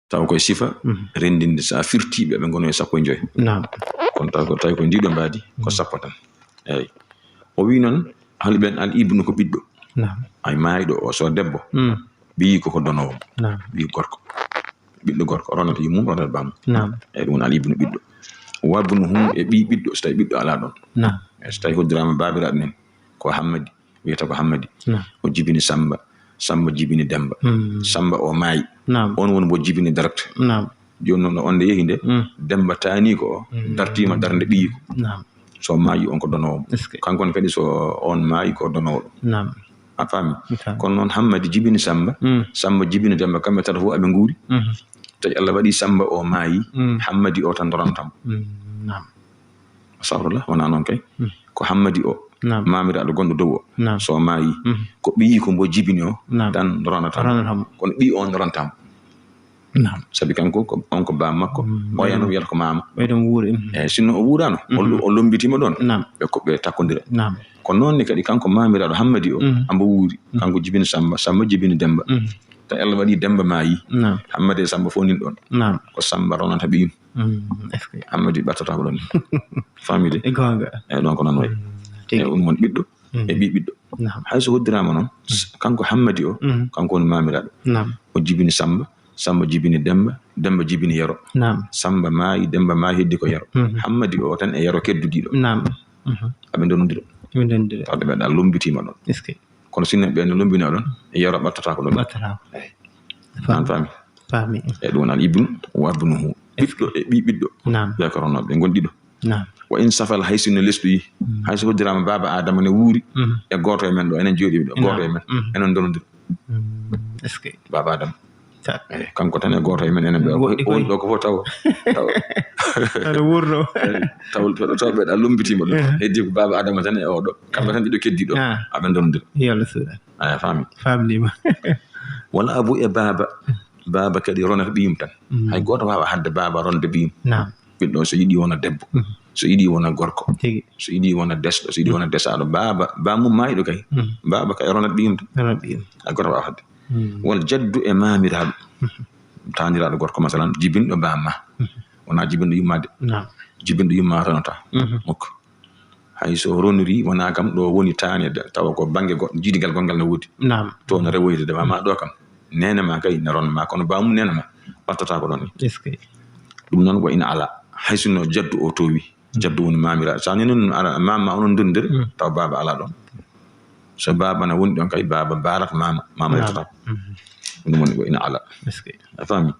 taw koye sifa rendinde sa firtiɓe ɓe gono e sappo e joyi kono taw ko tawi ko ndiɗo mbaadi ko sappo tan eyyi o wi noon hal ɓen al ibnu ko ɓiɗɗo ay maayiɗo o so debbo ɓiyi koko donowo ɓi gorko ɓiɗɗo gorko ronata yummum ronata bamum eyyi ɗum al ibnu ɓiɗɗo wabnuhu e ɓi ɓiɗɗo so tawi ɓiɗɗo ala ɗon so tawi hoddirama babiraɗo nen ko hammadi wiyata ko hammadi o jibini samba jibini demba samba o maayi on woni bo jibini direct joni noon on nde yeehi nde demba tani ko dartima darde ɓiyi ko so maayi on ko donowo kankon kadi so on maayi ko donowo ɗum a faami kono noon hammadi jibini samba jibini demba kamɓe tata fof aɓe nguuri tawi Allah waɗi samba o maayi hammadi o tan dorantam sawrula wona noon kay ko hammadi o mamiraɗo gonɗo dow o so maayi ko ɓiyi ko mbo jibini o tan ronatamo kono ɓi on ronatamo sabi kanko on ko bam makko o yano wiyata ko mama eyyi sinno o wuurano o lombitima ɗon ɓe koɓe takkodira kono noon ne kadi kanko mamiraɗo hammadi o ambo wuuri kanko jibini samba jibini demba tawi Allah waɗi demba maayi hammadi e samba fof nin ɗon ko samba ronata ɓiyum hammadi ɓattata ko ɗon famide eyyi ɗon ko noon wayi eyyi ɗum woni ɓiɗɗo e ɓi ɓiɗɗo hayso hoddirama noon kanko hammadi o kanko woni mamiraɗo o jibini samba jibini demba jibini yero samba maayi demba maayi heddi ko yero hammadi o tan e yero keddudiɗo aɓe donodira tawde ɓeɗa lombitima ɗon kono sinno ɓe no lombina ɗon e yero ɓattata ko ɗon an faami e ɗum al ibnu wa abnuhu ɓiɗɗo e ɓi ɓiɗɗo wiyaka ronnoɓe ɓe gonɗiɗo wa in safal hay sinno lesɗo yi hayso hoddirama baba adama ne wuuri e goto e men ɗo enen jooɗiɓe ɗo goto e men enen donodira baba adama kanko tan e goto e men enen ɓe woni ɗo ko fof taw wurno taw ɓeɗa lombitima ɗum heddi ko baba adama tan e oɗo kamɓe tan ɗiɗo keddi ɗo aɓe donodira aya famnima wala abu e baba kadi ronata ɓiyum tan hay goto wawa hadde baba ronde ɓiyum ɓiɗɗo so yiɗi wona debbo so yiɗi wona gorko so yiɗi wona desɗo so yiɗi wona desaɗo baba mum maayiɗo kay baba kay ronata ɓiyum tan hay goto wawa hadde won jaddu e mamiraɗo taniraɗo gorko masalan jibinɗo bamma wona jibinɗo yummade jibinɗo yumma ronata mokko hay so roniri wona kam ɗo woni tanede tawa ko banggue goɗɗo jiidigal gongal no woodi to no rewoyde ma ɗo kam nene ma kay ne ronma kono bamum nene ma ɓattata ko ɗon ni ɗum noon wa ina ala hay sinno jaddu o towi jaddu woni mamiraɗo sa ni noon mama onon dondir taw baba ala ɗon so baba na woni ɗon kay baba barata mama yettata ɗum woni wa ina ala a faami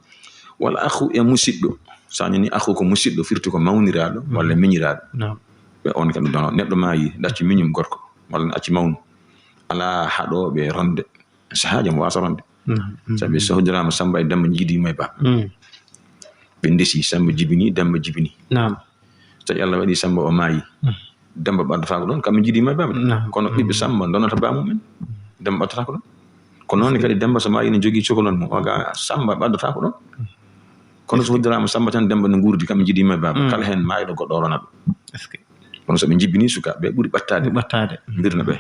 walla akhu e musidɗo sa ni akhu ko musidɗo firti ko mawniraɗo walla miñiraɗo ɓe on kadi dono neɗɗo maayi ɗacci miñum gorko walla acci mawnu ala haɗoɓe ronde sahaji mo wasa ronde sabi so hoddirama samba e demba jiidima e baba ɓe ndesi samba jibini demba jibini tawi Allah waɗi samba o maayi demba ɓaddata ko ɗon kamɓe jiidima e baba kono ɓiɓɓe samba donata bamumen demba ɓaddata ko ɗon kono noon kadi demba so maayi ne jogui cokolon mum oga samba ɓaddata ko ɗon kono so hoddirama samba tan demba no guurdi kamɓe jiidima e baba kala hen maayiɗo goɗɗo ronaɓe kono soɓe jibini sukaɓe ɓuuri ɓattade mbirna ɓe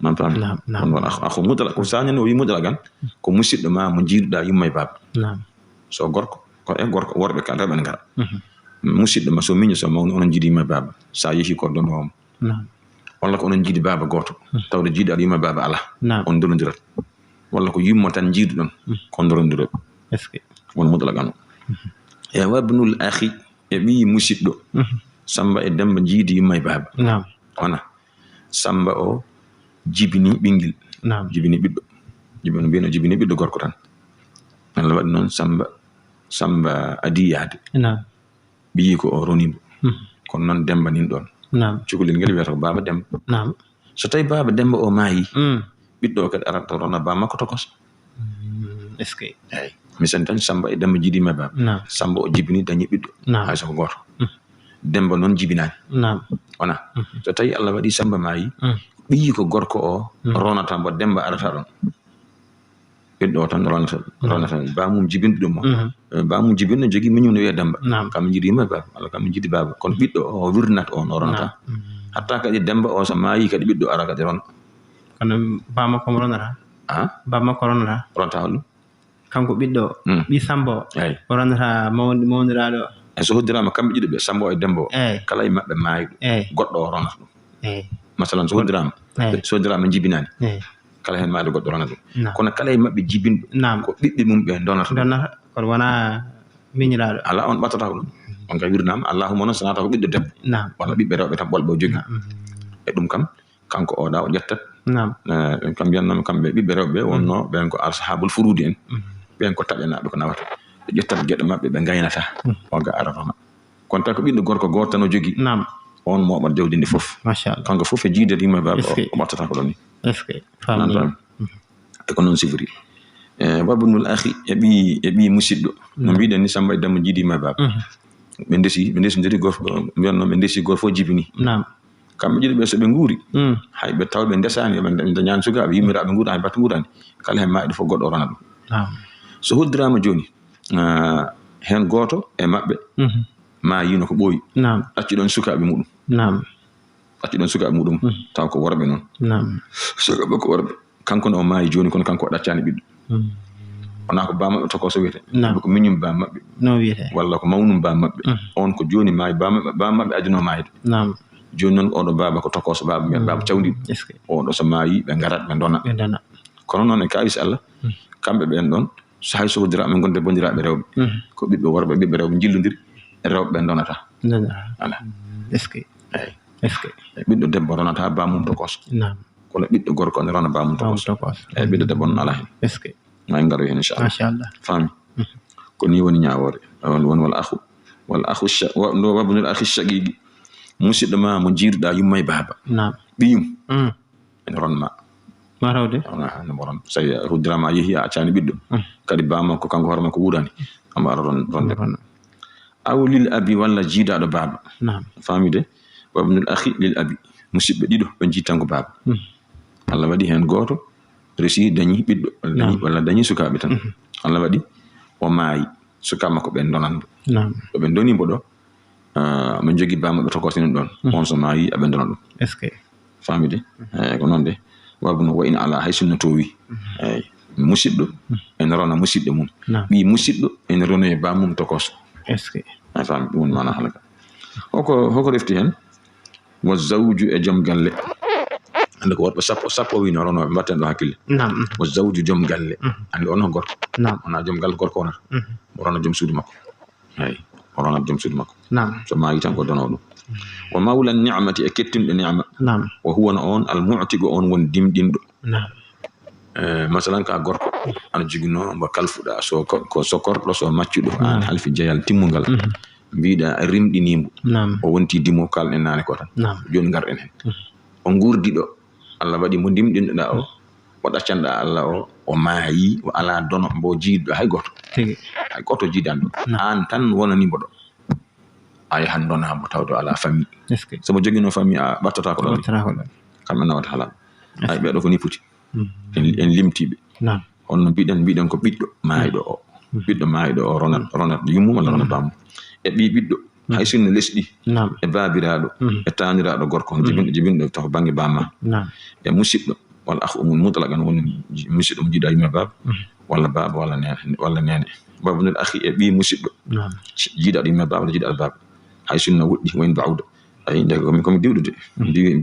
man paami on wona ako mudala ko sañani o wi mudala gan ko musidɗo ma mo jiiɗuɗa yumma e baba so gorko ko e gorko worɓe kala reɓe ne ngara musidɗo ma so miño so mawni onon jiidima e baba sa yeehi ko donowoma walla ko onon jiidi baba goto tawde jiiɗi aɗa yumma e baba ala on donodirat walla ko yummo tan jiiduɗon kon dorodiroɓe won mudala gan o e wabnul akhi e ɓi musidɗo samba e demba jiidi yumma e baba wona samba o jibini ɓinguel jibini ɓiɗɗo jibini mbino jibini ɓiɗɗo gorko tan Allah waɗi noon samba adi yaade ɓiyi ko o ronimo kono noon demba nin ɗon cukalel ngel wiyata ko baba demba so tawi baba demba o maayi ɓiɗɗo o kadi arata rona ba makko tokos eyyi misani tan samba e demba jiidima e baba samba o jibini dañi ɓiɗɗo hay soko goto demba noon jibinani wona so tawi Allah waɗi samba maayi ɓiyi ko gorko o ronata mbo demba arata ɗon ɓiɗɗo o tan ronata bamum jibinɗo ɗum o bamum jibinɗo jogui miñum no wiya demba kamɓe jiidima e baba walla kamɓe jiidi baba kono ɓiɗɗo o wirnata on o ronata hatta kadi demba o so maayi kadi ɓiɗɗo ara kadi rona kono bammakko mo ronata bammakko ronata ronata holɗum kanko ɓiɗɗo ɓi Sambo o rannata mawniraaɗo so hoddirama kamɓe ɗiɗo ɓe Sambo e Dembo kala e maɓɓe maayiɗo goɗɗo o ronata ɗum masalan so hoddirama jibinani kala hen maayiɗo goɗɗo ronata ɗum kono kala e maɓɓe jibinɗo ko ɓiɓɓe mum ɓe donata kono wona miñiraaɗo ala on ɓattata ko ɗum on ka wirdama allahuma noon so nata ko ɓiɗɗo debbo walla ɓiɓɓe rewɓe tan ɓolɓe o jogi e ɗum kam kanko oɗa o ƴettat kam mbiyannama kamɓe ɓiɓɓe rewɓe wonno ɓen ko ashabul furudi en ɓen ko taƴanaɓe ko nawata ɓe ƴettat geɗe maɓɓe ɓe gaynata o ga ara rona kono tawi ko ɓiɗɗo gorko goto tan o jogi on moɓat jawdi ndi fof kanko fof e jiidede yimɓe baba o ɓattata ko ɗon ni e ko noon sifori wabnul akhi e ɓi musidɗo no mbiɗen ni Samba e Demba jiidi yimɓe baba ɓe ndesindiri goto mbiyatno ɓe ndesi goto fof jibini kamɓe jiɗi ɓe so ɓe nguuri hay ɓe taw ɓe ndesani ɓe dañani sukaɓe yimmiraɓe nguura hay batte nguurani kala hen mayiɗo fof goɗɗo o rona ɗum so hoddirama joni hen goto e maɓɓe ma yino ko ɓooyi ɗacciɗon sukaɓe muɗum taw ko worɓe noon sukaɓe ko worɓe kanko ne o maayi joni kono kanko o ɗaccani ɓiɗɗo wona ko bamaɓɓe toko so wiyete ko miñum bamaɓɓe walla ko mawnum bamaɓɓe on ko joni maayi bamaɓɓe adino maayde joni noon oɗo baba ko tokoso baba mbiyen baba cawdiɗo oɗo so maayi ɓe garat ɓe dona kono noon e kawis Allah kamɓe ɓen ɗon so hay so hoddiraɓe gonde bondiraɓe rewɓe ko ɓiɓɓe worɓe ɓiɓɓe rewɓe jillodiri e rewɓe ɓe donata ala ɓiɗɗo debbo ronata bamum tokoso kono ɓiɗɗo gorko ne rona bamum tokoso eyi ɓiɗɗo debbo noon ala hen ma en garoy hen inchallah faami ko ni woni ñawore won wal akhu ndo wabnul akhi shaqiqi musidɗo ma mo jiiruɗa yumma e baba ɓiyum ene ronma marawde no ron so hoddirama a yeehi a accani ɓiɗɗo kadi bama ko kanko hoore makko wuurani amo ara ronde aw lil abi walla jiidaɗo baba famide wabnul akhi lil abi musidɓe ɗiɗo ɓe jiitanko baba Allah waɗi hen goto resi dañi ɓiɗɗo walla dañi sukaɓe tan Allah waɗi o maayi sukaɓe makko ɓen donanmo ɗo ɓe donimo ɗo min jogui bamaɓe tokosinen ɗon on so maayi aɓe dona ɗum famide ko noon de wabno wa in ala hay sunno towi eyyi musidɗo ene rona musidɗo mum ɓi musidɗo ene rona e bamum tokoso fami ɗum woni mana halaka hoko refti hen wo zawju e joom galle ande ko worɓe sappo wino ronoɓe mbatten ɗo hakkille wo zawju joom galle ande on ko gorko wona joom galle gorko wonata mo rona joom suudu makko eyyi o ronat joom suudu makko so maayi tan ko dono ɗum wa mawla ni'mati e kettinɗo ni'ma wa huwa on al mu'tigo on won dimɗinɗo masalan ka gorko ana jogino mbo kalfuɗa so korɗo so maccuɗo an halfi jeyal timmugal mbiɗa rimɗinimo o wonti dimo kalɗen nane ko tan joni garɗen hen o gurdiɗo Allah waɗi mo dimɗinɗoɗa o ɗaccanɗa Allah o maayi o ala dono mbo jiiɗɗo hay goto jiidani ɗo an tan wonanimo ɗo a yahan donamo tawde ala famille somo joguino famille a ɓattata ko ɗon kamɓe nawata halal ay ɓeɗo ko ni puti en limtiɓe honno mbiɗen ko ɓiɗɗo maayiɗo o ronat yummum walla rona bamum e ɓi ɓiɗɗo hay sinno lesɗi e babiraɗo e taniraɗo gorko jibinɗo taw banggue bamma e musidɗo walla akhu mum mutlaqan woni musidɗo mo jiiɗa yumma baba walla baba walla nene babnul akhi e ɓi musidɗo jiiɗaɗo yumma baba walla jiiɗaɗo baba hay sinno woɗɗi wayno bawɗo ay nde komi diwɗude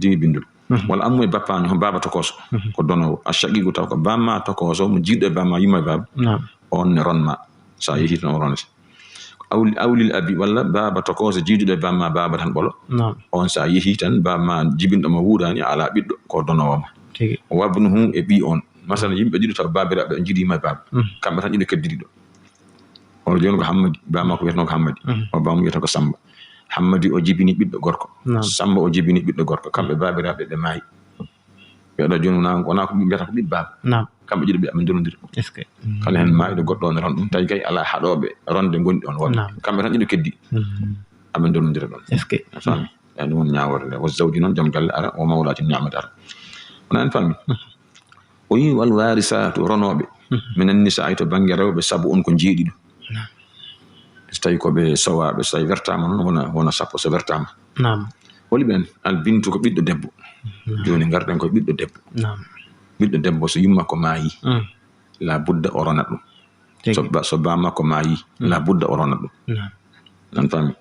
diwi bindude walla ammu e bappaño ho baba tokoso ko donowo a shaqigu taw ko bamma tokoso mo jiiɗɗo e bamma yumma e baba on ne ronma sa yeehi tan o ronata awlil abi walla baba tokoso jiiduɗo e bamma baba tan ɓolo on sa yeehi tan bamma jibinɗo mo wuurani ala ɓiɗɗo ko donowoma o wabnuhu e ɓi on masalan yimɓe ɗiɗo taw babiraɓe o jiiɗi yumma e baba kamɓe tan ɗiɗo keddiri ɗo o joni ko hammadi bamma ko wiyeteno ko hammadi o bamma wiyata ko Samba hammadi o jibini ɓiɗɗo gorko Samba o jibini ɓiɗɗo gorko kamɓe babiraɓe ɓe maayi ɓeɗo joni wona ko mbiyata ko ɓiɗɗo baba kamɓe ɗiɗo ɓe aɓe donodiri kala hen maayiɗo goɗɗo on ron ɗum tawi kay ala haɗoɓe ronde gonɗi on wonɓe kamɓe tan ɗiɗo keddi aɓe donodira ɗon fami eyi ɗum woni ñawore nde wo zawji noon joom galle ara o mawlati ñamade ara wona en fammi o yi wal warisatu ronoɓe minen nisa'i to banggue rewɓe saabu on ko jeeɗiɗo so tawi koɓe sowaɓe so tawi wertama noon wona sappo so wertama holi ɓen albintu ko ɓiɗɗo debbo joni garɗen koye ɓiɗɗo debbo so yumma ko maayi la budda o ronat ɗum so ba makko maayi la budda o rona ɗum nan fami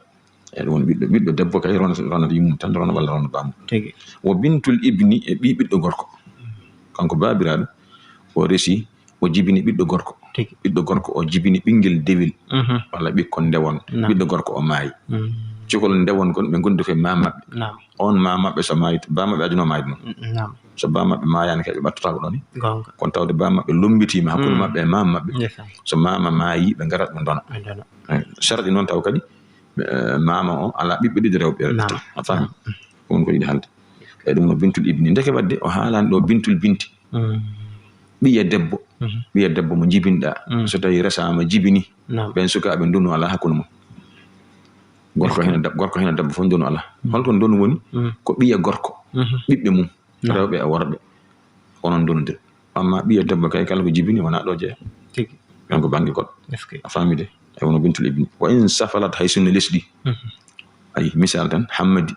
e ɗum woni ɓiɗɗo debbo kay ronata yummum tan rona walla rona bamum wo bintul ibni e ɓiɗɗo gorko kanko babiraɗo o resi o jibini ɓiɗɗo gorko o jibini ɓinguel dewil walla ɓikkon ndewon ɓiɗɗo gorko o maayi cukol ndewon kon ɓe gondi koye ma maɓɓe on ma maɓɓe so maayi ba maɓɓe ajuno maayde noon so ba maɓɓe maayani kay ɓe ɓattata ko ɗon kono tawde ba maɓɓe lombitima hakkude maɓɓe e mama maɓɓe so mama maayi ɓe garat ɓe dona sharɗi noon taw kadi mama o ala ɓiɓɓe ɗiɗi rewɓe a faami ɗum ko yiɗi halde e ɗum no bintul ibni ndeke wadde o haalani ɗo bintul binti ɓiye debbo mo jibinɗa so tawi resama jibini ɓen sukaɓe ndunu ala hakkude mum gorko hena debbo fof ndunu ala holko ndunu woni ko ɓiye gorko ɓiɓɓe mum rewɓe e worɓe onon ndunodira amma ɓiye debbo kay kala ko jibini wona ɗo jeeya ɗon ko banggue goɗɗo a faamide e wono bintul ibni wa in safalat hay sunne lesɗi ayi misal tan hammadi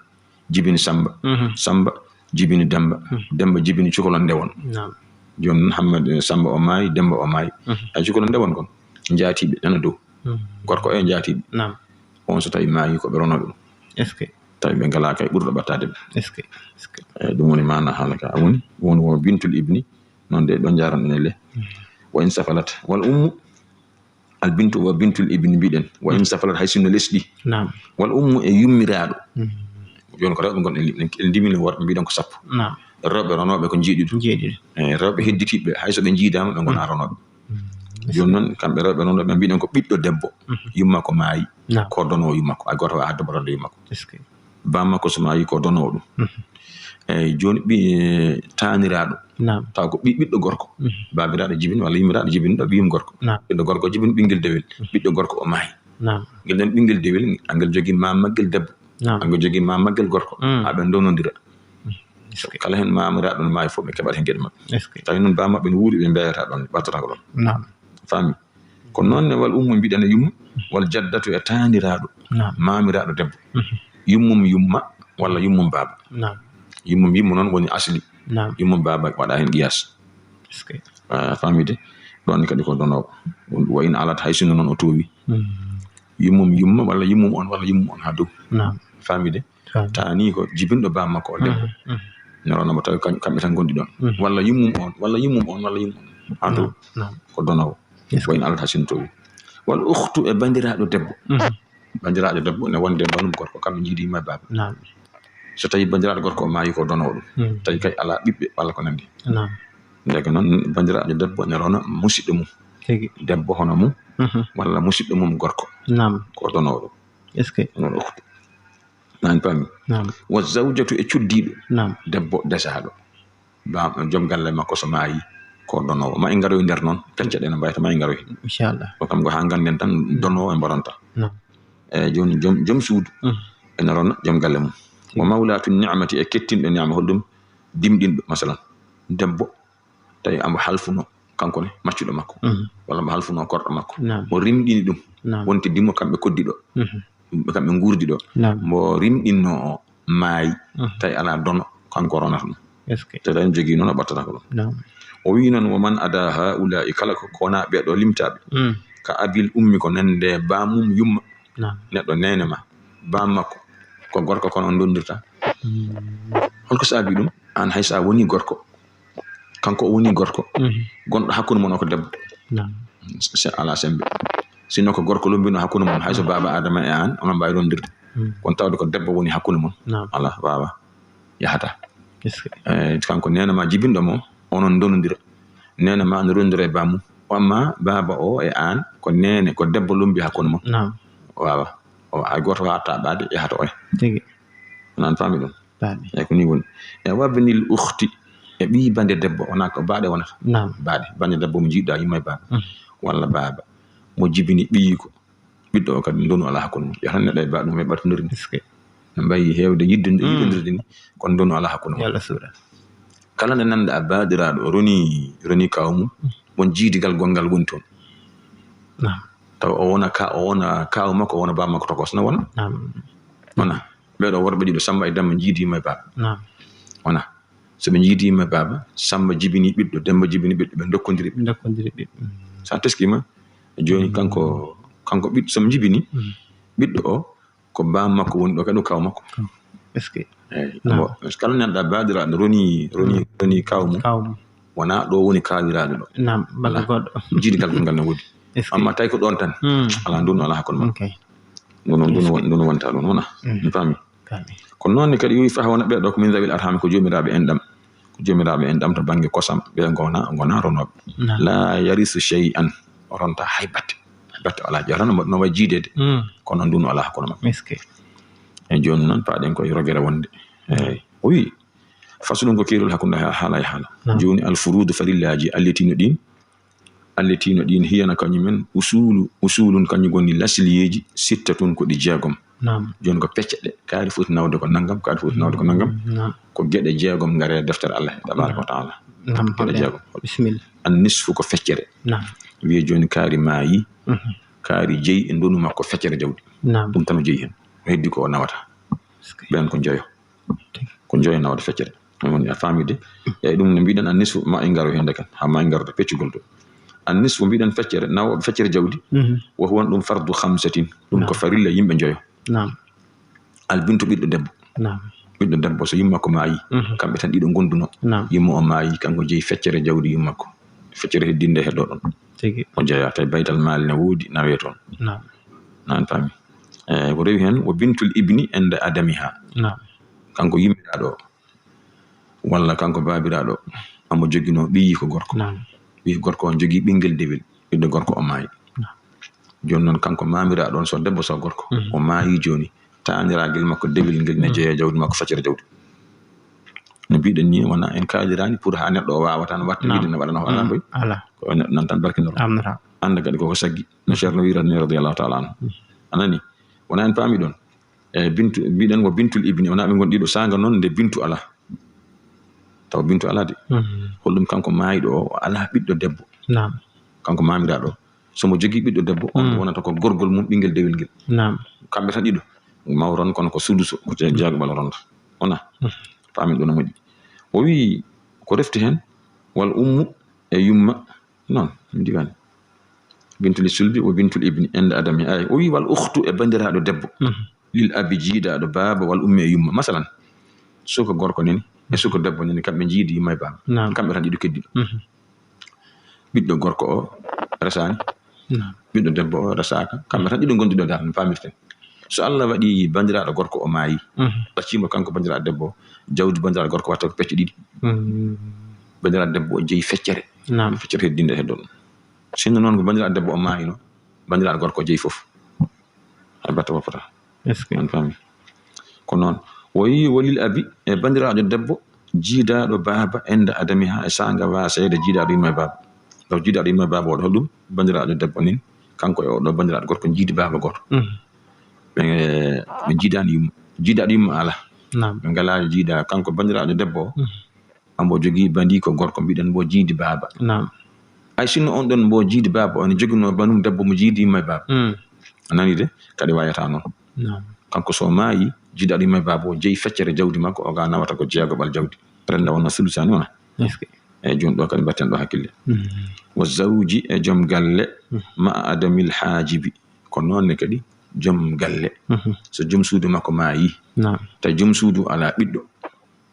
jibini samba jibini demba jibini cukalon ndewon joni noon hammadi samba o maayi demba o maayi hay cukalon ndewon kon jaatiɓe nana dow gorko e jaatiɓe on so tawi maayi ko ɓe rono ɗum tawi ɓe ngala kay ɓurɗo ɓattade ɓe ɗum woni mana haala ka woni wo bintul ibni noon de ɗon jaran ɗen le wa in safalat wal ummu al bintu wa bintul ibni mbiɗen wa in safalat hay sinno lesɗi wal ummu e yummiraɗo joni ko rewɓe gonɗen en ndimini worɓe mbiɗen ko sappo rewɓe ronoɓe ko jiiɗi ɗum rewɓe hedditiɓe hay so ɓe jiidama ɓe gona ronoɓe joni noon kamɓe rewɓe ronoɓe mbiɗen ko ɓiɗɗo debbo yumma ko maayi ko donowo yummako ay goto ha debbo ronde yummako bammakko so maayi ko donowo ɗum eyyi joni taniraɗo taw ko ɓiɗɗo gorko babiraɗo jibini walla yummiraɗo jibini ɗo ɓiyum gorko ɓiɗɗo gorko jibini ɓinguel dewel ɓiɗɗo gorko o maayi guel den ɓinguel dewel angel jogui mamaguel debbo angel jogui mamaguel gorko haɓe donodira kala hen mamiraɗo no maayi fof ɓe keɓat hen gueɗe mabɓe tawi noon bammaɓe ne wuuri ɓe mbeyata ɗon ɓattata ko ɗon faami kono noon ne wal ummu mbiɗen e yumma wal jaddatu e taniraɗo mamiraɗo debbo yummum yumma walla yummum baba yummum yumma noon woni asli yummum baba waɗa hen qiyas famide ɗon kadi ko donowo wa in alat hay sinno noon o towi yummum yumma walla yummum on ha dow famide tani ko jibinɗo bammakko o debbo ne ronoma tawi kamɓe tan gondi ɗon walla yummum on ha dow ko donowo wa in alat hay sinno towi wal ukhtu e bandiraɗo debbo ne wonde donum gorko kamɓe jiidi yumma e baba so tawi bandiraɗo gorko o maayi ko donowo ɗum tawi kay ala ɓiɓɓe walla ko nandi ndeke noon bandiraɗo debbo ne rona musidɗo mum debbo hono mum walla musidɗo mum gorko ko donowo ɗum non ukhtu nani pami wa zawjatu e cuddiɗo debbo desaɗo joom galle makko so maayi ko donowo ma en garoy nder noon cancaɗe no mbayta ma en garoy inchallah ko kam ko ha ganden tan donowo e mbaronta e joni joom suudu ene rona joom galle mum wa mawlatu ni'mati e kettinɗo ni'ma hoɗum dimɗinɗo masalan debbo tawi amo halfuno kankone maccuɗo makko walla mo halfuno korɗo makko mo rimɗini ɗum wonti dimmo kamɓe koddiɗo kamɓe gurdi ɗo mo rimɗinno o maayi tawi ala dono kanko ronata ɗum tawi jogui noon o ɓattata ko ɗum o wi noon wo man ada haula e kala ko kona ɓeɗo limtaɓe ka abil ummi ko nande bamum yumma neɗɗo nene ma bammakko ko gorko kono on dondirta holko saabi ɗum an hay sa woni gorko kanko o woni gorko gonɗo hakkude mon o ko debbo ala sembe sinno ko gorko lombino hakkude mon hayso baba adama e an onon mbawi rondirde kono tawde ko debbo woni hakkude mon ala wawa yahata kanko nenama jibinɗo mo onon donodira nenama ne rondira e bamum amma baba o e an ko nene ko debbo lombi hakkude mon wawa hay goto watta ɓaade yahata oya nan faami ɗum eyyi ko ni woni e wabnil ukhti e ɓi bande debbo wona ko baaɗe wonata bande debbo mo jiiɗɗa yumma e baba walla baba mo jibini ɓiyiko ɓiɗɗo o kadi donu ala hakkude mum yahatan neɗɗo e baba ɗum e ɓartodiri ne mbayi hewde yiddodirde ni kono donu ala hakkude mum kala nde nanda a baadiraɗo roni kawmum won jiidigal gongal woni toon taw o wona kawu makko o wona baba makko tokos na wona wona ɓeɗo worɓe ɗiɗo Samba e Demba jiidima e baba wona so ɓe jiidima e baba Samba jibini ɓiɗɗo Demba jibini ɓiɗɗo ɓe dokkodiri ɓiɗɗo sa teskima joni kanko ɓiɗɗo somo jibini ɓiɗɗo o ko bam makko woni ɗo kadi kaw makko est ce que eyyi kala nanɗa badiraɗo roni kawmum wona ɗo woni kawiraɗo ɗo nam balla goɗɗo jiidigal ngal no woodi amma tawi ko ɗon tan ala ndun ala hakkude makko ɗum wonta ɗon wona mi faami kono noon kadi wi fa wona ɓeɗo ko min zawil arhami ko jomiraɓe enɗam to banggue kosam ɓe gona ronoɓe la yarisu shay'an ronta hay batte wala jarano no way jiidede kono ndun ala hakkude makko e joni noon paaɗen koye rogere wonde eyyi o wi fasulum ko keerol hakkunde haala e haala joni alfurudu farillaji alletino ɗin hiyana kañumen usulun kañum goni lasliyeji sittatun ko ɗi jeegom joni ko pecce ɗe kaari foti nawde ko naggam ko gueɗe jeegom ngare deftere Allah tabaraka wa taala gueɗe jeegom bisimilla an nisfu ko feccere wiye joni kaari maayi kaari jeeyi e ndonu makko feccere jawdi ɗum tan o jeeyi hen o heddi ko o nawata ɓen ko joyo nawde feccere woni a famide eyyi ɗum no mbiɗen an nisfu ma en garo hende kan ha ma en garoto peccugol to an nisfu mbiɗen feccere nawoɓe feccere jawdi wo won ɗum fardu khamsatin ɗum ko farilla yimɓe joyo albintu ɓiɗɗo debbo so yimmakko maayi kamɓe tan ɗiɗo gonduno yimmo o maayi kanko jeeyi feccere jawdi yimmakko feccere heddinde heɗo ɗon o jeeya tawi baytal maali ne woodi nawe toon nan faami ko rewi hen wo bintul ibni ende adamiha kanko yimmiraɗo walla kanko babiraɗo amo joguino ɓiyi ko gorko ɓiyi gorko on jogui ɓinguel dewel ɓiɗɗo gorko o maayi joni noon kanko mamiraɗo on so debbo so gorko o maayi joni taniraguel makko dewel ngel ne jeeya jawdi makko feccere jawdi no mbiɗen ni wona en kaalirani pour ha neɗɗo o wawa tan watta wiide ne waɗano ala boy ko neɗɗo nan tan barkinoro anda kadi koko saggi no ceerno wiratni radiallahu taala anhu anani wona en paami ɗon e bintu mbiɗen wo bintul ibni wona ɓe gonɗiɗo saga noon nde bintu ala taw bintu ala de holɗum kanko maayiɗo o ala ɓiɗɗo debbo kanko mamiraɗo somo jogui ɓiɗɗo debbo on wonata ko gorgol mum ɓinguel dewel ngel kamɓe tan ɗiɗo mawron kono ko suduso ko jagobal ronta wona paami ɗo no moƴƴi o wi ko refti hen wal ummu e yumma non mi diwani bintul sulbi o bintul ibni ende adami ay o wi wal ukhtu e bandiraɗo debbo lil abi jiidaɗo baaba wal ummi e yumma masalan suka gorko neni e suka debbo neni kamɓe jiidi yumma e baaba kamɓe tan ɗiɗo keddiɗo ɓiɗɗo gorko o resani ɓiɗɗo debbo o resaka kamɓe tan ɗiɗo gondiɗo dar no pamirten so Allah waɗi bandiraɗo gorko o maayi ɗaccimo kanko bandiraɗo debbo jawdi bandiraɗo gorko watta ko pecce ɗiɗi bandiraɗo debbo o jeeyi feccere heddinde heddo ɗum sinno noon ko bandiraɗo debbo o maayino bandiraɗo gorko o jeeyi foof hay batta woppata an fami ko noon o yi walil abi e bandiraɗo debbo jiidaɗo baaba ende adami ha e sanga wasede jiidaɗo yimma e baaba taw jiidaɗo yimma e baaba oɗo holɗum bandiraɗo debbo nin kanko e oɗo bandiraɗo gorko jiidi baaba goto ɓe jiidani yumma jiidaɗo yumma ala ɓe ngala jiida kanko bandiraɗo debbo o ambo jogui bandi ko gorko mbiɗen mbo jiidi baaba ay sinno on ɗon mbo jiidi baaba on joguino banum debbo mo jiidi yumma e baaba anani de kadi wayata noon kanko so maayi jiidaɗo yumma e baaba o jeeyi feccere jawdi makko o ga nawata ko jeegobal jawdi renda wonno sulusani wona eyyi joni ɗo kadi mbatten ɗo hakkille wo zawji e joom galle ma adamil haajibi ko noonne kadi joom galle so joom suudu makko maayi tawi joom suudu ala ɓiɗɗo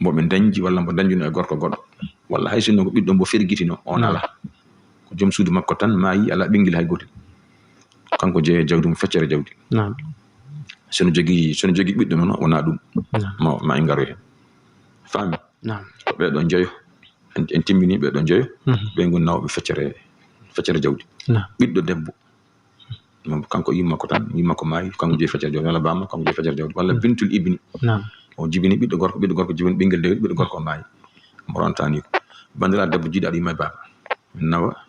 mboɓe dañji walla mbo dañjuno e gorko goɗɗo walla hay sinno ko ɓiɗɗo mbo ferguitino on ala ko joom suudu makko tan maayi ala ɓinguel hay gotel kanko jeeye jawdi mum feccere jawdi sono jogui ɓiɗɗo noon wona ɗum ma en garoy hen faami ko ɓeɗo jeeyo en timmini ɓeɗo jeeyo ɓe goni nawɓe feccere jawdi ɓiɗɗo debbo kanko yimmakko tan yimmakko maayi kanko jeeyi feccere jawdi walla bamma kanko jeeyi feccere jawdi walla bintul ibni o jibini ɓiɗɗo gorko jibini ɓinguel dewel ɓiɗɗo gorko o maayi mo rontani ko bandiraɗo debbo jiidaɗo yimma e baaba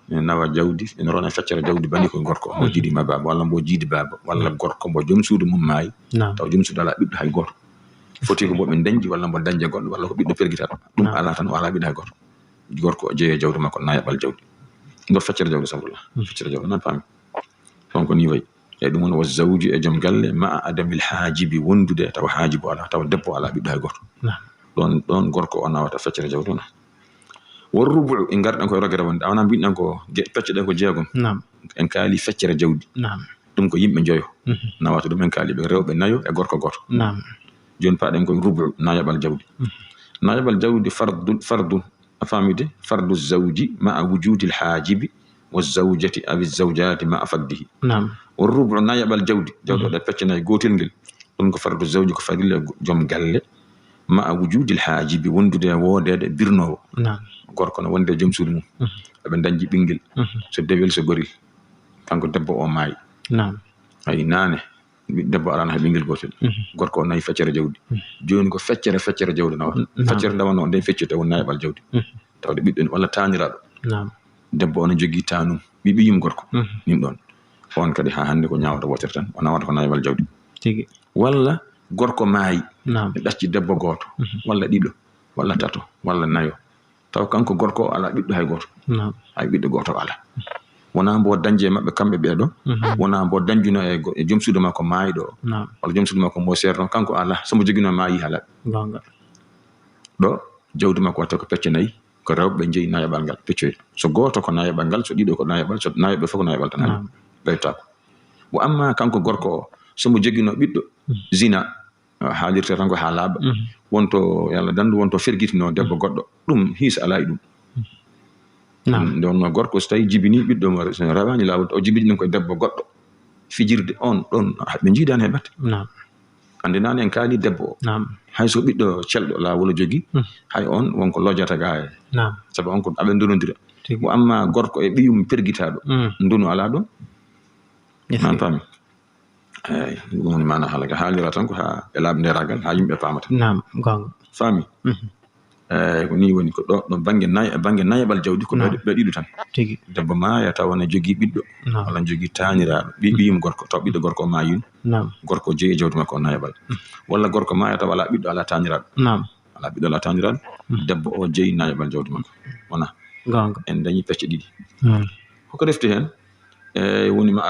nawa jawdi ene rona feccere jawdi bani ko gorko mo jiidi yimma e baaba walla mbo jiidi baaba walla gorko mbo joom suudu mum maayi taw joom suudu ala ɓiɗɗo hay goto foti ko mboɓe dañji walla mbo dañje goɗɗo walla ko ɓiɗɗo perguitaɗo ɗum ala tan o ala ɓiɗɗo hay goto gorko o jeeye jawdi makko na yaɓal jawdi ndo feccere jawdi sabullah feccere jawdi nan paami donc ni wayi eyyi ɗum woni wo zawju e joom galle ma adamil haajibi wondude taw haajibo ala taw debbo ala ɓiɗɗo hay goto ɗon gorko o nawata feccere jawdi wona والربع إن قرن أنكو رجع ربنا أنا بين أنكو بتشد أنكو جاكم نعم إن كالي فتشر جودي نعم دم كو يم من جايو نواتو دم إن كالي بريو بنايو أجور كجور نعم جون بعد أنكو ربع نايب الجودي نايب الجودي فرد أفهميدي فرد الزوج مع وجود الحاجب والزوجة أو الزوجات مع فقده نعم والربع نايب الجودي جودي ده بتشنا يقولين جل دم كفرد الزوج كفرد جم قال مع وجود الحاجب وندو ده وده بيرنو نعم gorko no wonde jom suudu mum abe danji bingel so dewel so goril kanko debbo o maayi ay nane debbo arana ha bingel gotel gorko o nayi feccere jawdi joni ko feccere jawdi nawa feccere ndawano den feccete won naybal jawdi tawde biddo walla taniraado debbo on jogi tanum bibiyum gorko nim don on kadi ha hande ko nyaawata wotere tan on nawata ko naybal jawdi tigi walla gorko maayi dacci debbo goto walla dido walla tato walla nayo taw kanko gorko ala biddo hay goto ay biddo goto ala wona mbo danje mabbe kambe beedo wona mbo danjuno e jom suudu makko maayido wala jom suudu makko mo serno kanko ala somo jogino maayi hala gonga do jawdi makko watta ko pecce nayi ko rewbe jeyi nayabal gal pecce so goto ko nayabal gal so dido ko nayabal so naybe foko nayabal tan bayta wa amma kanko gorko somo jogino biddo zina haalirte tan ko haalaba wonto yalla dandu wonto fergitino debbo goddo dum his alay dum don no gorko so tawi jibini biddo mo rawani lawol o jibini ko debbo goddo fijirde on don be jiidan hebat ande nan en kaali debbo hay so biddo celdo lawol jogi hay on wonko lojata gaay sabu on ko abe ndonondira mo amma gorko e biyum pergitaado ndunu ala do man pami ay woni mana halaga haalira tan ko ha e labde ragal ha yimbe pamata gonga fami ko ni woni ko do bangi nayabal jawdi ko be didu tan tigi debbo ma ya tawona jogi biddo wala jogi taniraado biyum gorko to biddo gorko ma yun gorko jeyi jawdi makko nayabal wala gorko ma ya taw wala biddo ala taniraado ala biddo ala taniraado debbo o jeyi nayabal jawdi makko wana gonga en dañi pecce didi ko defti hen woni ma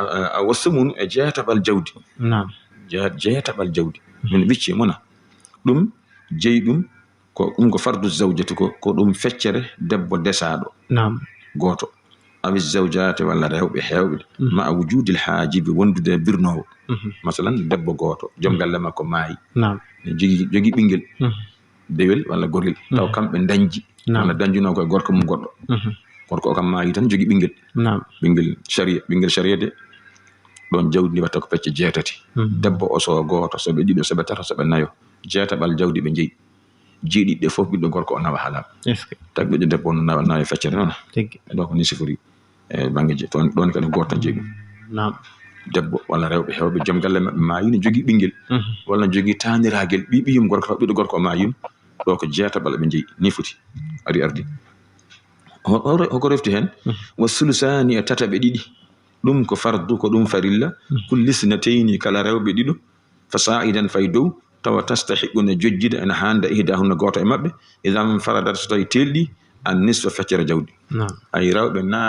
wasmun e jeetabal jawdi jeetabal jawdi min bicci mona dum jeyi dum ko fardu zawjati ko dum feccere debbo desado goto awi zawjati walla rewbe hewbe ma wujudil hajib wondude birnowo masalan debbo goto jom galle makko maayi jogi bingel dewel walla goril taw kambe danji walla danjuno ko gorko mum goddo gorko kam maayi tan jogi bingel bingel sharia de don jawdi watta ko pecce jeetati debbo o so goto so be dido so be tata so be nayo jeetabal jawdi be jeyi jiidi de fof biddo gorko on nawa halal tagbe debbo on nawa feccere non donc ni sifuri bangi je don kan goto jeegi debbo wala rewbe hewbe jom galle mabbe maayi ni jogi bingel wala jogi taniragel bibiyum gorko biddo gorko maayi do ko jeetabal be jeyi ni futi ardi ko refti hen wasulusani tatabe didi dum ko fardu ko dum farilla kullisnatayni kala rewbe dido fasaidan faydu taw tastahiquna jojjida en handa ihdahunna goto e mabbe idam faradat so tay teldi an nisfa feccere jawdi ay rewbe na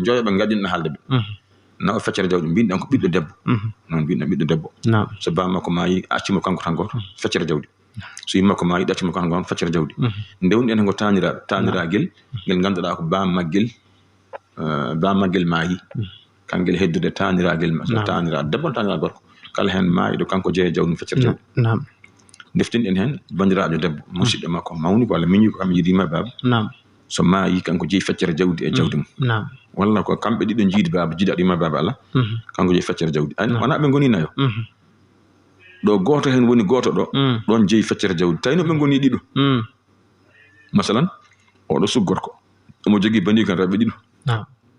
joyobe gadina halde be na feccere jawdi binden ko biddo debbo non binden biddo debbo so bamma ko maayi accimo kanko tan goto feccere jawdi so yimma ko maayi accimo kanko gon feccere jawdi ndewndi en go taniragel gel ganduda ko bammagel maayi kangel heddude taniragel ma tanira debbo tanira gorko kala hen maayi do kanko jeey jawdi feccere jawdi deftin en hen bandiraajo debbo musidde makko mawni wala miñi ko am yidima baba so maayi kanko jeey feccere jawdi e jawdi mum walla ko kambe dido jiidi baba jiida dima baba ala kanko jeey feccere jawdi wana be ngoni nayo do goto hen woni goto do don jeey feccere jawdi tayno be ngoni dido masalan o do su gorko mo jogi bandi kan rewbe dido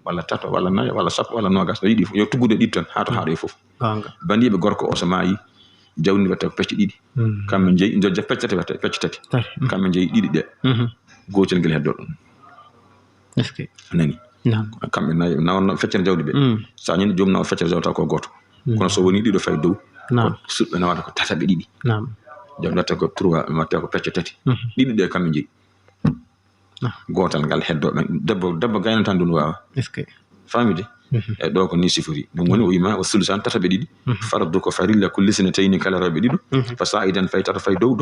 walla tato walla nayo walla sappo walla nogas do yidi yo tugude didi tan hato haado e fof bandibe gorko o so maayi jawni watta pecce didi kambe jeyi jojja peccete watta pecce tati kambe jeyi didi de gotel gel heddo don nani kambe na feccere jawdi be sa nyini jom na feccere jawta ko goto kono so woni dido fay dow subbe na wada ko tatabe didi jom watta ko trois watta ko pecce tati didi de kambe jeyi gotal gal heddo debbo gayna tan dun wawa famide e ɗo ko ni sifori ɗum woni o wima o sulusan tataɓe ɗiɗi fardu ko farilla kulli sinatayni kala rewɓe ɗiɗo fa sa'idan fay tata fay dow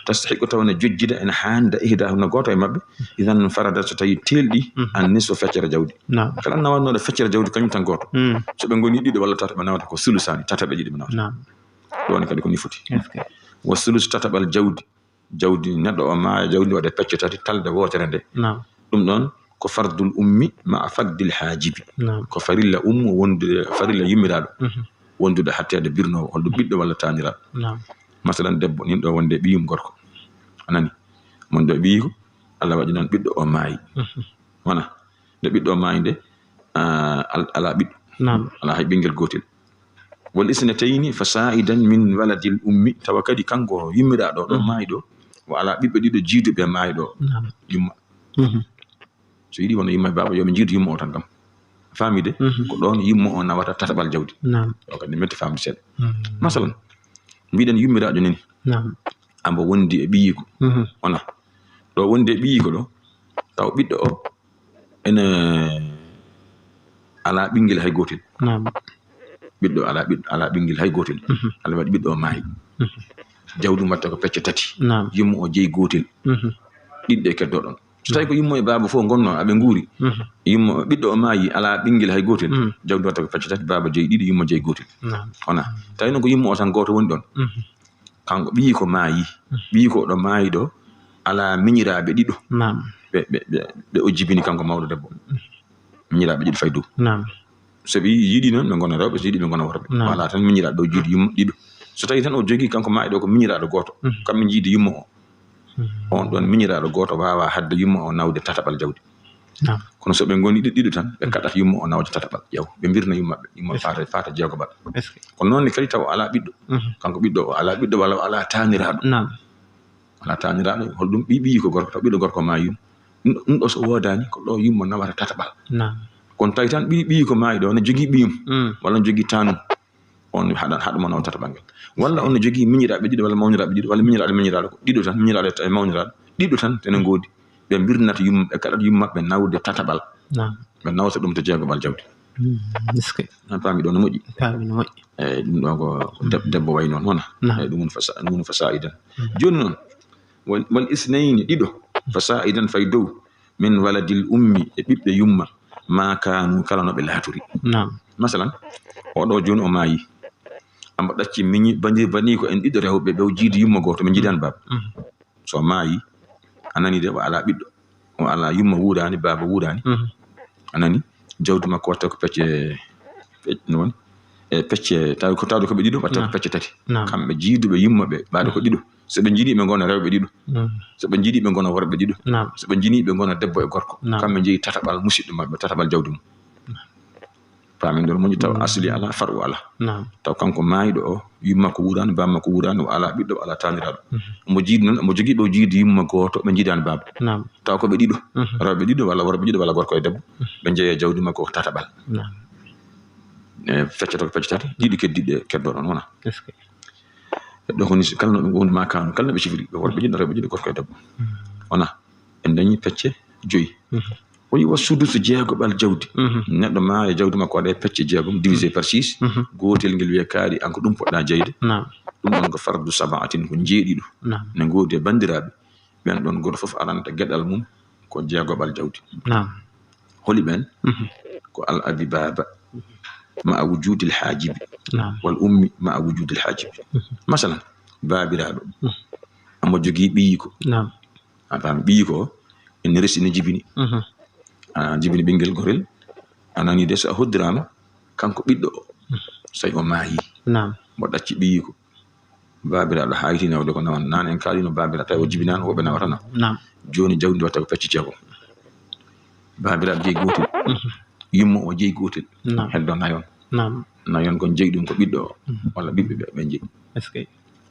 tastahiqu taw ne jojjida ene handa ihdahunna goto e mabɓe idan farada so tawi telɗi an nisfu feccere jawdi kala nawannoɗo feccere jawdi kañum tan goto so ɓe goni ɗiɗo walla tata ɓe nawata ko sulusani tataɓe ɗiɗi ɓe nawata ɗoni kadi ko ni foti wo sulus tataɓal jawdi neɗɗo o maaya jawdi waɗe pecce tati talde wotere nde ɗum ɗon ko fardul ummi ma fagdil hajibi ko farilla ummu wondude farilla yimmiraɗo wondude hattede birnowo holɗo ɓiɗɗo walla taniraɗo masalan debbo nin ɗo wonde ɓiyum gorko anani mon ɗo ɓiyiko Allah waɗi noon ɓiɗɗo o maayi wona nde ɓiɗɗo o maayi nde ala ɓiɗɗo ala hay ɓinguel gotel wal isnatayni fa sa'idan min waladil ummi tawa kadi kanko yimmiraɗo ɗo maayi ɗo o ala ɓiɓɓe ɗiɗo jiiduɓe maayi ɗo yumma so yiɗi wono yimma baba yoɓe jiidu yumma o tan kam famide ko ɗon yumma o nawata tataɓal jawdi o kadi metti famde seeɗa masalan mbiɗen yummiraɗo nani ambo wondi e ɓiyiko wona ɗo wondi e ɓiyiko ɗo taw ɓiɗɗo o ene ala ɓinguel hay gotel ɓiɗɗo ala ɓinguel hay gotel Allah waɗi ɓiɗɗo o maayi jawdi watta ko pecce tati yumma o jeeyi gotel ɗiɗɗe keddo ɗon so tawi ko yummo e baba fof gonno aɓe nguuri yummo ɓiɗɗo o maayi ala ɓinguel hay gotel jawdi watta ko pecce tati baba jeeyi ɗiɗi yummo jeeyi gotel wona tawi noon ko yummo o tan goto woni ɗon kanko ɓiyi ko maayi ɓiyi ko ɗo maayi ɗo ala miñiraɓe ɗiɗo ɓe o jibini kanko mawɗo debbo miñiraɓe ɗiɗo fay dow so ɓe yiɗi noon ɓe gona rewɓe so yiɗi ɓe gona worɓe wala tan miñiraɗo ɗo jiidu yummo ɗiɗo so tawi tan o jogui kanko maayi ɗo ko miñiraɗo goto kamɓe jiidi yummo o on ɗon miñiraɗo goto wawa hadde yummo o nawde tataɓal jawdi kono so ɓe goni ɗiɗo tan ɓe kaɗata yummo o nawde tataɓal ƴeew ɓe mbirna yummaɓe yumma fata jeegoɓal kono noon ne kadi taw ala ɓiɗɗo kanko ɓiɗɗo o ala ɓiɗɗo walla ala taniraɗo holɗum ɓiyi ko gorko taw ɓiɗɗo gorko maayi ɗum ɗo so wodani ko ɗo yummo nawata tataɓal kono tawi tan ɓiyi ko maayi ɗo ne jogui ɓiyum walla ne jogui tanum on haɗuma nawa tataɓal ngel walla on ne jogui miñiraɓe ɗiɗo walla mawniraɓe ɗiɗo walla miñiraɗo ko ɗiɗo tan miñiraɗo e mawniraɗo ɗiɗo tan tenen goodi ɓe mbirnata yumma ɓe kaɗata yummaɓe nawde tataɓal ɓe nawta ɗum to jeegoɓal jawdi an paami ɗo no moƴƴi eyyi ɗum ɗo ko debbo way noon wona eyyi ɗum woni fa sa'idan joni noon wal isnayni ɗiɗo fa sa'idan fay dow min waladil ummi e ɓiɓɓe yumma ma kanu kala no ɓe laaturi masalan oɗo joni o maayi ambo ɗacci miñi bani ko en ɗiɗo rewɓe ɓe jiidi yumma goto min jiidani baba so maayi anani de o ala ɓiɗɗo o ala yumma wuurani baba wuurani anani jawdi makko watta ko pecce non e pecce taw ko ɓe ɗiɗo watta ko pecce tati kamɓe jiiduɓe yumma ɓe ɓaade ko ɗiɗo so ɓe jiiɗi ɓe gona rewɓe ɗiɗo so ɓe jiiɗi ɓe gona worɓe ɗiɗo so ɓe jiini ɓe gona debbo e gorko kamɓe jeeyi tataɓal musidɗo mabɓe tataɓal jawdi mum paamen ɗon moƴƴi taw asli ala faru ala taw kanko maayiɗo o yumma ko wuurani bamma ko wuurani o ala ɓiɗɗo o ala taniraɗo omo jiidi noon omo jogui ɓe o jiidi yumma goto ɓe jiidani baba taw ko ɓe ɗiɗo rewɓe ɗiɗo walla worɓe ɗiɗo walla gorko e debbo ɓe jeeye jawdi makko ko tataɓal feccata ko pecce tati ɗiɗi keddiɗe keddo ɗon wona ɗo koni kala no ɓe woni ma kanu kala no ɓe cifiri ɓe worɓe ɗiɗo rewɓe ɗiɗo gorko e debbo wona en dañi pecce 5 o yi wa sudusu jeegoɓal jawdi neɗɗo ma e jawdi makko waɗe pecce jeegom divisé par 6 gotel ngel wiye kaari an ko ɗum poɗɗa jeyde ɗum ɗon ko fardu sab'atin ko jeeɗiɗo ne goodi e bandiraɓe ɓen ɗon goto foof aranta gueɗal mum ko jeegoɓal jawdi holi ɓen ko al abi baba ma a wujudil hajibi wal ummi ma a wujudil hajibi masalan babiraɗo amo jogui ɓiyi ko a faami ɓiyi ko en resi ne jibini jibini ɓinguel gorel anani de so a hoddirama kanko ɓiɗɗo o so tawi o maayi mo ɗacci ɓiyi ko babiraɗo hayti nawde ko nawan nan en kaalino babiraɗo tawi o jibinani woɓe nawata na joni jawdi ndi watta ko pecce jeegom babiraɗo jeeyi gotel yummo o jeeyi gotel heddo nayon kon jeeyi ɗum ko ɓiɗɗo o walla ɓiɓɓe ɓe jeeyi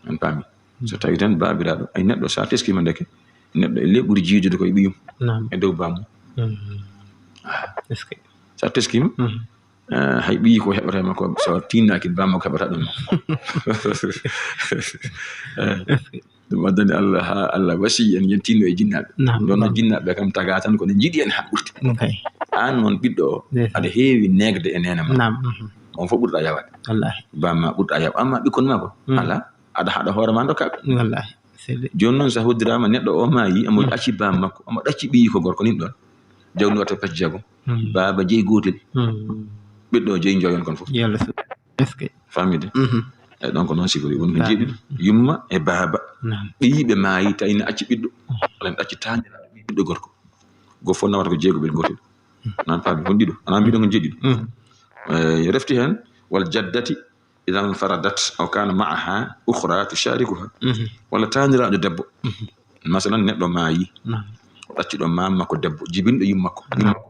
en paami so tawi tan babiraɗo ay neɗɗo sa teskima ndeke neɗɗo e leɓɓuri jiidude koye ɓiyum e dow bamum sa teskima hay ɓiyi ko heɓatama ko so tinnaki bamma ko heɓata ɗum ɗum waddani Allah wasi en yentino e jinnaaɓe ɗon jinnaaɓe kam tagaa tan ko ne jiɗi en haa ɓurti aan noon ɓiɗɗo o aɗa heewi negde e nene ma on fof ɓurɗaa yawade bamma ɓurɗaa yaw amma ɓikkon ma ko ala aɗa haɗa hoore ma dokkaaɓe jooni noon so hoddiraama neɗɗo o maayi omo ɗacci bam makko omo ɗacci ɓiyi ko gorko nin ɗon jawdi watta pecce jeegom baaba jeyi gootel ɓiɗɗo o jeyi njoyon kon fof famide eyi ɗon ko noon sigori woni ko jeeɗiɗo yumma e baaba ɓiyiɓe maayi tawi ne acci ɓiɗɗo walla ne ɗacci taaniraaɗo ɓiɗɗo gorko go fof nawata ko jeegoɓel gotel nan paami hon ɗiɗo ana mbiɗo ko jeeɗiɗo refti heen wal jaddati idan faradat aw kana ma'aha ukhra tusharikuha walla taaniraaɗo debbo masalan neɗɗo maayi o ɗacci ɗo mamma ko debbo jibinɗo yummakko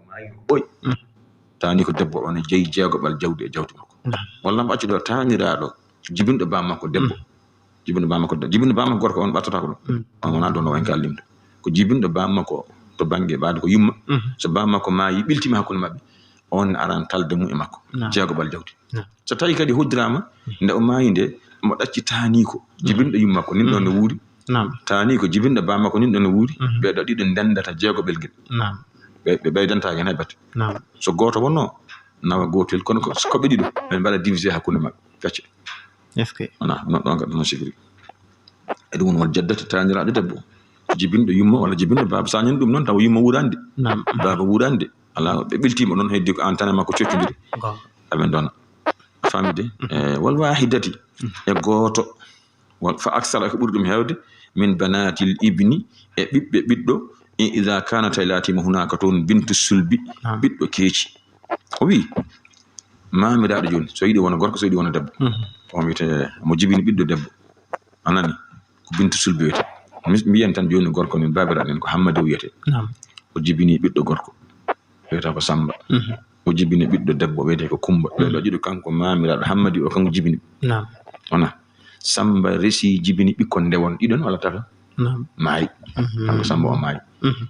maayi ɓoy taani ko debbo on jeyi jeegoɓal jawdi e jawdi makko walla mo acci ɗo taaniraaɗo jibinɗo bammakko debbo jibinɗo bammakko gorko on ɓattata ko ɗum on wona ɗon o en kallimde ko jibinɗo bammakko to bange ɓaade ko yumma so bammakko maayi ɓiltima hakkunde maɓɓe on aran talde mum e makko jeegoɓal jawdi so tawi kadi hoddirama nde o maayi nde mo ɗacci taani ko jibinɗo yummakko nin ɗon no wuuri taani ko jibinɗo bammakko nin ɗon no wuuri ɓeeɗo ɗiɗo ndendata jeegoɓel ngel ɓe ɓeydantaki hen hay batte so goto wonno nawa gotel kono ko ɓe ɗiɗo ɓe mbaɗa divisé hakkunde maɓɓe fecce wona ɗon ka ɗon sigiri e ɗum woni won jaddata taaniraaɗo debbo jibinɗo yumma walla jibinɗo baaba sa ñani ɗum noon tawa yumma wuurande baaba wuurande ala ɓe ɓiltima ɗon heddi ko an tan e makko coccodiri aɓe dona famide wal wahidati e gooto fa aksara ko ɓuri ɗum heewde min banatil ibni e ɓiɓɓe ɓiɗɗo ida kanata latima hunaka toon bintu sulbi ɓiɗɗo keeci o wi mamiraɗo joni so yiɗi wona gorko so yiɗi wona debbo on wiyete mo jibini ɓiɗɗo debbo anani ko bintu sulbi wiyete mbiyen tan joni gorko min babiraɗo en ko Hammadi wiyete o jibini ɓiɗɗo gorko wiyata ko Samba o jibini ɓiɗɗo debbo wiyete ko Kumba ɓeɗo ɗiɗo kanko mamiraɗo Hammadi o kanko jibini wona Samba resi jibini ɓikkon ndewon ɗiɗon walla tata maayi kanko Samba o maayi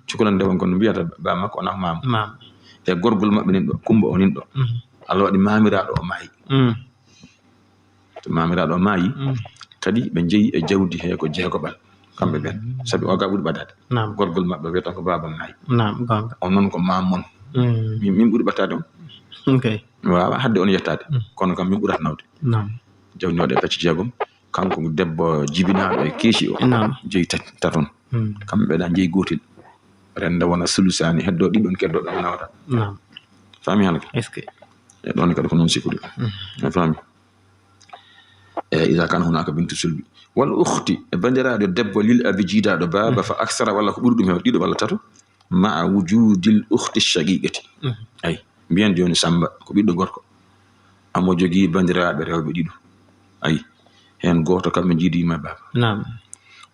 cukalon ndewon kon mbiyata ba makko o naf mama e gorgol maɓɓe nin ɗo Kumba o nin ɗo Allah waɗi mamiraɗo o maayi to mamiraɗo o maayi kadi ɓe jeeyi e jawdi he ko jeegoɓal kamɓe ɓen sabi o ga ɓuuri ɓadade gorgol maɓɓe wiyata ko baba maayi on noon ko mamon min ɓuuri ɓattade on wawa hadde on yettade kono kam min ɓurata nawde jawdi waɗe pecce jeegom kanko debbo jibinaɗo e keeci o jeeyi taton kamɓe ɓeɗa jeeyi gotel renda wona sulusani heddo ɗiɗon keddoɗo nawata fami halke e ɗon kadi ko noon sikkude fami ida kana hunaka bintu sulbi wal ukhti e bandiraɗo debbo lil abi jiidaɗo baba fa aksara walla ko ɓuri ɗum heewde ɗiɗo walla tato ma wujudil ukhti shaqiqati ay mbiyen joni Samba ko ɓiɗɗo gorko amo jogii bandiraɓe rewɓe ɗiɗo ay hen goto kamɓe jiidi yumma baba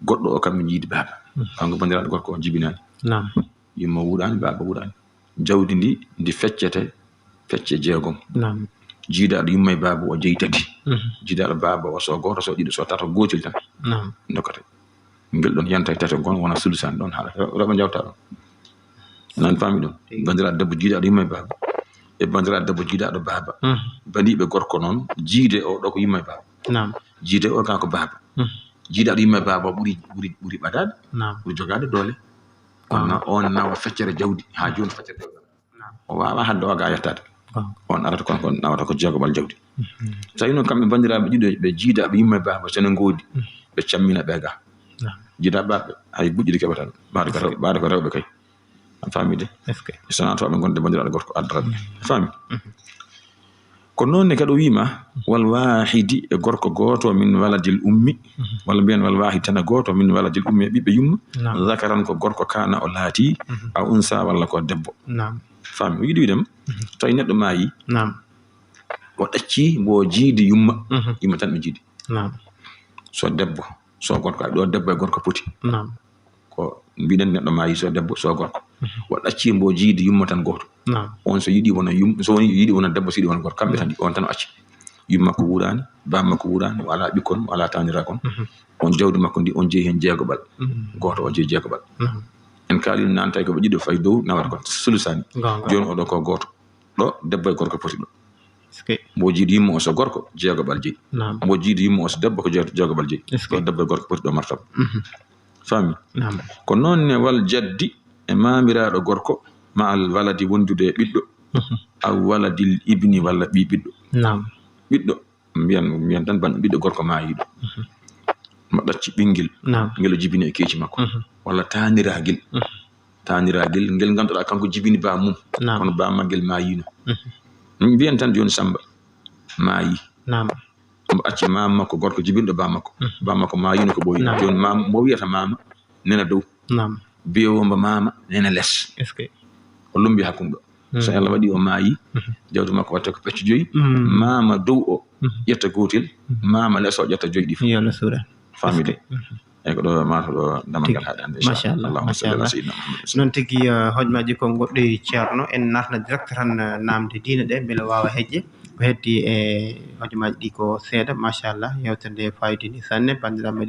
goɗɗo o kamɓe jiidi baba kanko bandiraɗo gorko o jibinani yumma wuuɗani baba wuuɗani jawdi ndi feccete fecce jeegom jiidaɗo yumma e baba o jeeyi tati jiidaɗo baba o so goto so ɗiɗo so tato gotel tan dokkate ngel ɗon yanta e tati gon wona sulusani ɗon haala rewɓe jawta ɗon nan fami ɗum bandiraɗo debbo jiidaɗo yumma e baba e bandiraɗo debbo jiidaɗo baba bandiɓe gorko noon jiide o ɗo ko yumma e baba jiide o kanko baba jiidaɗo yumma e baba o ɓuuri ɓadade ɓuuri jogade doole kono on nawa feccere jawdi ha joni feccere jawdi o wawa hadde o ga yettade on arata kon nawata ko jeegoɓal jawdi so tawi noon kamɓe bandiraɓe ɗiɗo ɓe jiidaɓe yumma e baba sene goodi ɓe cammina ɓe ga jiidaɓe baɓe hay buƴƴiɗi keɓata ɓaade ko rewɓe kay famide sona to ɓe gonde bandiraɗo gorko addaraɓe fami ko noon ne kadi o wima wal wahidi e gorko goto min waladil ummi walla mbiyen wal wahidi tan e goto min waladil ummi e ɓiɓɓe yumma zakaran ko gorko kana o laati a unsa walla ko debbo fami o yiɗi widem tawi neɗɗo maayi o ɗacci mbo jiidi yumma tan ɓe jiidi so debbo so gorko ɗo debbo e gorko poti ko mbiɗen neɗɗo maayi so debbo so gorko o ɗacci mbo jiidi yumma tan goto on so yiɗi wona so yiɗi wona debbo so yiɗi wona gorko kamɓe tan on tan o acci yumma ko wuurani bamma ko wuurani o ala ɓikkon o ala tanira kon on jawdi makko ndi on jeeyi hen jeegoɓal goto o jeeyi jeegoɓal en kaalino nan tawi koɓe ɗiɗo fayi dow nawata kon sulusani joni oɗo ko goto ɗo debbo e gorko poti ɗo mbo jiidi yimmo o so gorko jeegobal jeyi mbo jiidi yimmo o so debbo ko jeegobal jeyi ko debbo gorko poti ɗo martaba fami ko noon ne wal jaddi e maamiraɗo gorko ma al waladi wondude ɓiɗɗo aw waladil ibni walla ɓi ɓiɗɗo ɓiɗɗo mbiyan tan ban ɓiɗɗo gorko maayiɗo mo ɗacci ɓinguel ngel o jibini e keeci makko walla taniragel ngel ganduɗa kanko jibini ba mum kono ba maggel maayino mbiyan tan joni Samba maayi mo acci mama makko gorko jibinɗo ba makko maayino ko ɓooyi joni mama mo wiyata mama nena dow biyowomba mama nena less o lumbi hakkude ɗo so Allah waɗi o maayi jawdi makko watte ko pecce 5 mama dow o ƴetta gotel mama less o ƴetta 5 ɗi fof famide e ko ɗo mata ɗo damangal haɗe hannde machallah noon tigui hojmaji ko goɗɗoy ceerno en natna direct tan namde diine ɗe beele wawa hejje ko heddi e hojomaji ɗi ko seeɗa machallah yewtere nde fayidini sanne bandiraɓe